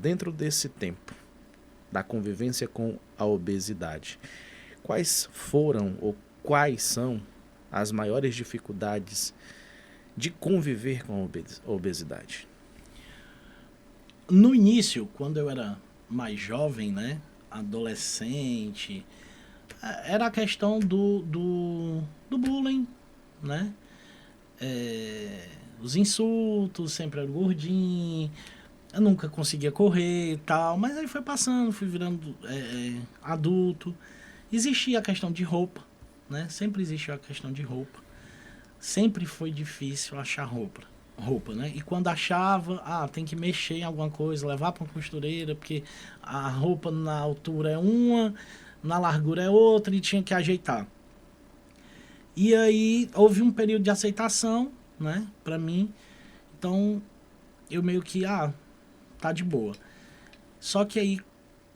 dentro desse tempo da convivência com a obesidade, quais foram ou quais são as maiores dificuldades de conviver com a obesidade? No início, quando eu era mais jovem, né, adolescente, era a questão do bullying, né? Os insultos, sempre era gordinho, eu nunca conseguia correr e tal, mas aí foi passando, fui virando adulto. Existia a questão de roupa, né? Sempre existiu a questão de roupa. Sempre foi difícil achar roupa, né? E quando achava, tem que mexer em alguma coisa, levar para uma costureira, porque a roupa na altura é uma, na largura é outra e tinha que ajeitar. E aí houve um período de aceitação, né, para mim. Então eu meio que, tá de boa. Só que aí,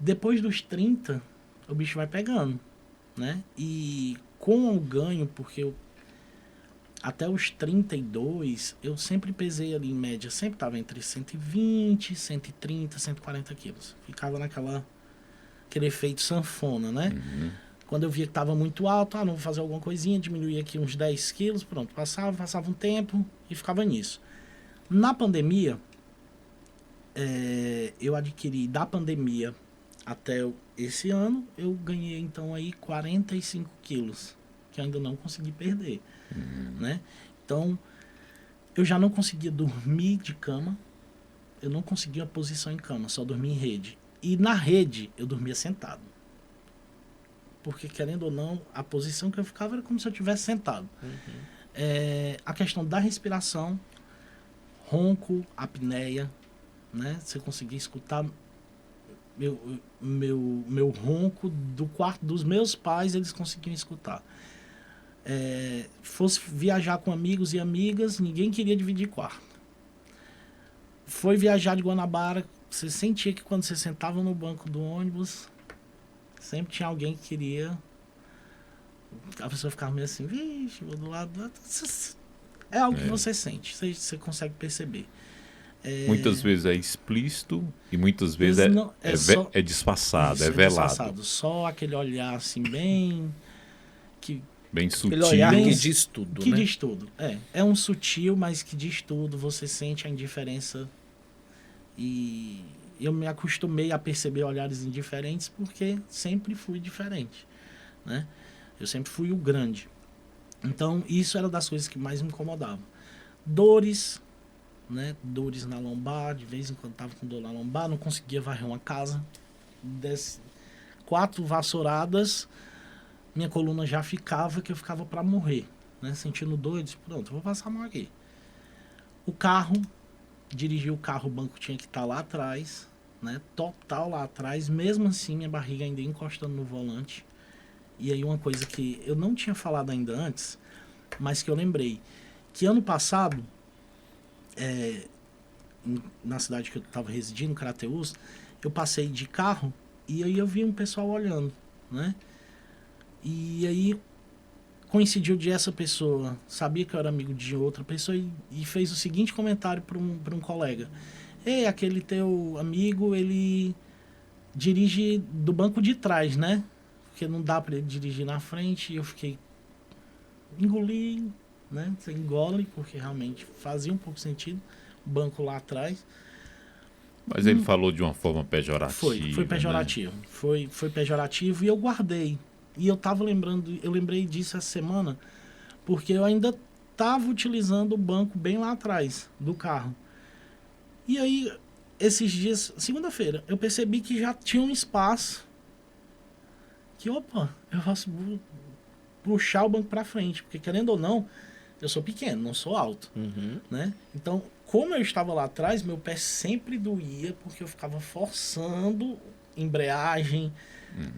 depois dos 30, o bicho vai pegando, né? E com o ganho, porque até os 32, eu sempre pesei ali em média, sempre estava entre 120, 130, 140 quilos. Ficava aquele efeito sanfona, né? Uhum. Quando eu via que estava muito alto, não vou fazer alguma coisinha, diminuía aqui uns 10 quilos, pronto, passava um tempo e ficava nisso. Na pandemia, eu adquiri da pandemia até esse ano, eu ganhei então aí 45 quilos, que ainda não consegui perder, né? Então, eu já não conseguia dormir de cama, eu não conseguia uma posição em cama, só dormia em rede. E na rede, eu dormia sentado. Porque, querendo ou não, a posição que eu ficava era como se eu estivesse sentado. A questão da respiração, ronco, apneia, né? Você conseguia escutar meu ronco do quarto dos meus pais, eles conseguiam escutar. Fosse viajar com amigos e amigas, ninguém queria dividir quarto. Foi viajar de Guanabara, você sentia que quando você sentava no banco do ônibus, sempre tinha alguém que queria. A pessoa ficava meio assim, vixe, vou do lado. É algo que você sente, você consegue perceber. Muitas vezes é explícito e muitas vezes é disfarçado, é velado. Disfarçado. Só aquele olhar assim bem sutil. Aquele olhar que diz tudo, que né? diz tudo. É um sutil, mas que diz tudo. Você sente a indiferença. E eu me acostumei a perceber olhares indiferentes porque sempre fui diferente, né? Eu sempre fui o grande. Então, isso era das coisas que mais me incomodavam. Dores, né? Dores na lombar, de vez em quando estava com dor na lombar, não conseguia varrer uma casa. 4 vassouradas, minha coluna já ficava, que eu ficava para morrer, né? Sentindo dor, eu disse, pronto, vou passar a mão aqui. O carro, dirigir o carro, o banco tinha que estar lá atrás, né? Total lá atrás, mesmo assim minha barriga ainda encostando no volante. E aí uma coisa que eu não tinha falado ainda antes, mas que eu lembrei, que ano passado, na cidade que eu estava residindo, Crateús, eu passei de carro e aí eu vi um pessoal olhando, né? E aí coincidiu de essa pessoa, sabia que eu era amigo de outra pessoa e fez o seguinte comentário para um colega. Ei, aquele teu amigo, ele dirige do banco de trás, né? Porque não dá para ele dirigir na frente. E eu fiquei... engoli, né? Você engole, porque realmente fazia um pouco sentido. O banco lá atrás. Mas ele falou de uma forma pejorativa. Foi pejorativo. Né? Foi pejorativo e eu guardei. E eu lembrei disso essa semana, porque eu ainda estava utilizando o banco bem lá atrás do carro. E aí, esses dias, segunda-feira, eu percebi que já tinha um espaço que, eu posso puxar o banco para frente, porque querendo ou não, eu sou pequeno, não sou alto, né? Então, como eu estava lá atrás, meu pé sempre doía, porque eu ficava forçando embreagem,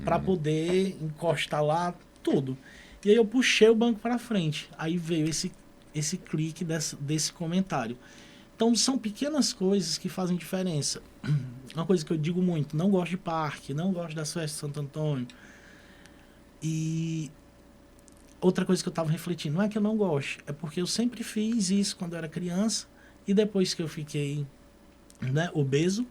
para poder encostar lá, tudo. E aí eu puxei o banco para frente. Aí veio esse clique desse comentário. Então são pequenas coisas que fazem diferença. Uma coisa que eu digo muito, não gosto de parque, não gosto das festas de Santo Antônio. E outra coisa que eu estava refletindo, não é que eu não gosto, é porque eu sempre fiz isso quando eu era criança e depois que eu fiquei, né, obeso,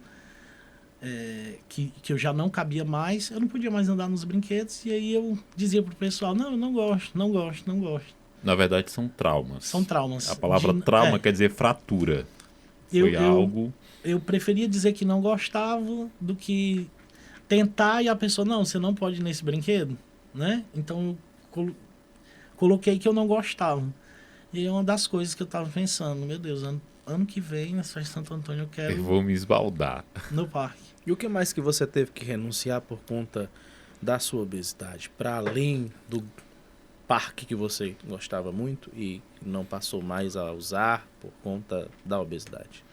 que eu já não cabia mais, eu não podia mais andar nos brinquedos, e aí eu dizia pro pessoal, não, eu não gosto, não gosto, não gosto. Na verdade, são traumas. São traumas. A palavra trauma quer dizer fratura. Foi algo... Eu preferia dizer que não gostava do que tentar e a pessoa, não, você não pode ir nesse brinquedo, né? Então, eu coloquei que eu não gostava. E é uma das coisas que eu tava pensando, meu Deus, ano que vem, na Festa de Santo Antônio, eu quero... Eu vou me esbaldar. No parque. E o que mais que você teve que renunciar por conta da sua obesidade? Para além do parque que você gostava muito e não passou mais a usar por conta da obesidade?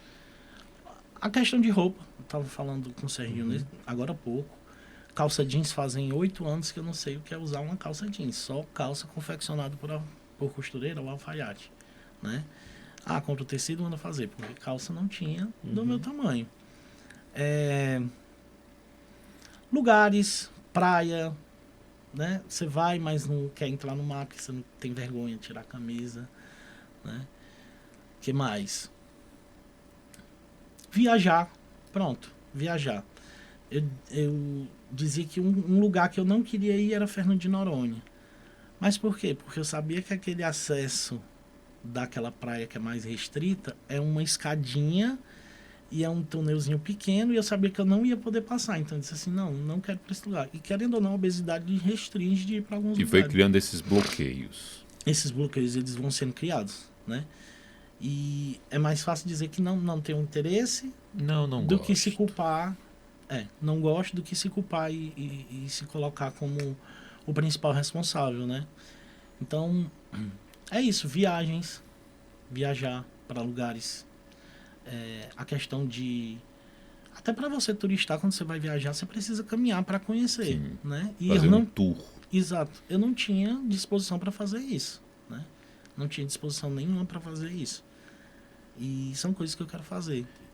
A questão de roupa. Eu estava falando com o Serginho agora há pouco. Calça jeans fazem 8 anos que eu não sei o que é usar uma calça jeans. Só calça confeccionada por costureira ou alfaiate, né? Compra o tecido, manda fazer. Porque calça não tinha do meu tamanho. Lugares, praia, né? Você vai, mas não quer entrar no mar porque você não tem vergonha de tirar a camisa, né? O que mais? Viajar. Pronto, viajar. Eu dizia que um lugar que eu não queria ir era Fernando de Noronha. Mas por quê? Porque eu sabia que aquele acesso daquela praia que é mais restrita é uma escadinha e é um túnelzinho pequeno, e eu sabia que eu não ia poder passar. Então eu disse assim, não quero ir para esse lugar. E querendo ou não, a obesidade restringe de ir para alguns lugares. E foi criando esses bloqueios. Esses bloqueios, eles vão sendo criados, né? E é mais fácil dizer que não tem um interesse do que se culpar. Não gosto do que se culpar e se colocar como o principal responsável, né? Então, é isso. Viajar para lugares. A questão de... Até para você turistar, quando você vai viajar, você precisa caminhar para conhecer, né? E fazer um tour. Exato. Eu não tinha disposição para fazer isso, né? Não tinha disposição nenhuma para fazer isso. E são coisas que eu quero fazer.